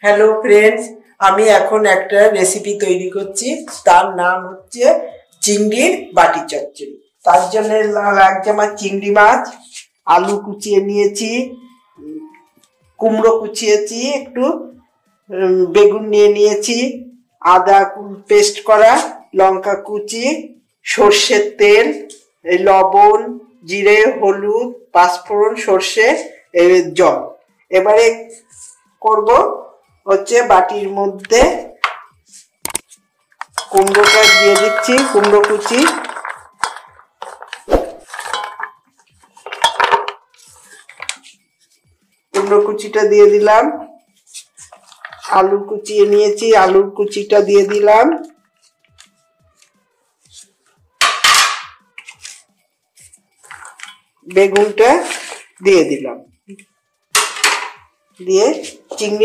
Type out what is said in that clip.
Hello friends, আমি এখন একটা রেসিপি তৈরি করছি। তার নাম হচ্ছে চিংড়ির বাটি চচ্চড়ি। তার জন্য লাগছে আমার চিংড়ি মাছ, আলু কুচিয়ে নিয়েছি, কুমড়ো কুচিয়েছি, একটু বেগুন নিয়ে নিয়েছি, আদা পেস্ট করা, লঙ্কা কুচি, সর্ষের তেল, লবণ, জিরে, হলুদ, পাঁচফোড়ন, সর্ষে, জল। এবারে করব হচ্ছে বাটির মধ্যে কুমড়োটা দিয়ে দিচ্ছি, কুমড়ো কুচি, কুমড়ো কুচিটা দিয়ে দিলাম, আলু কুচিয়ে নিয়েছি, আলুর কুচিটা দিয়ে দিলাম, বেগুনটা দিয়ে দিলাম, দিয়ে চিংড়ি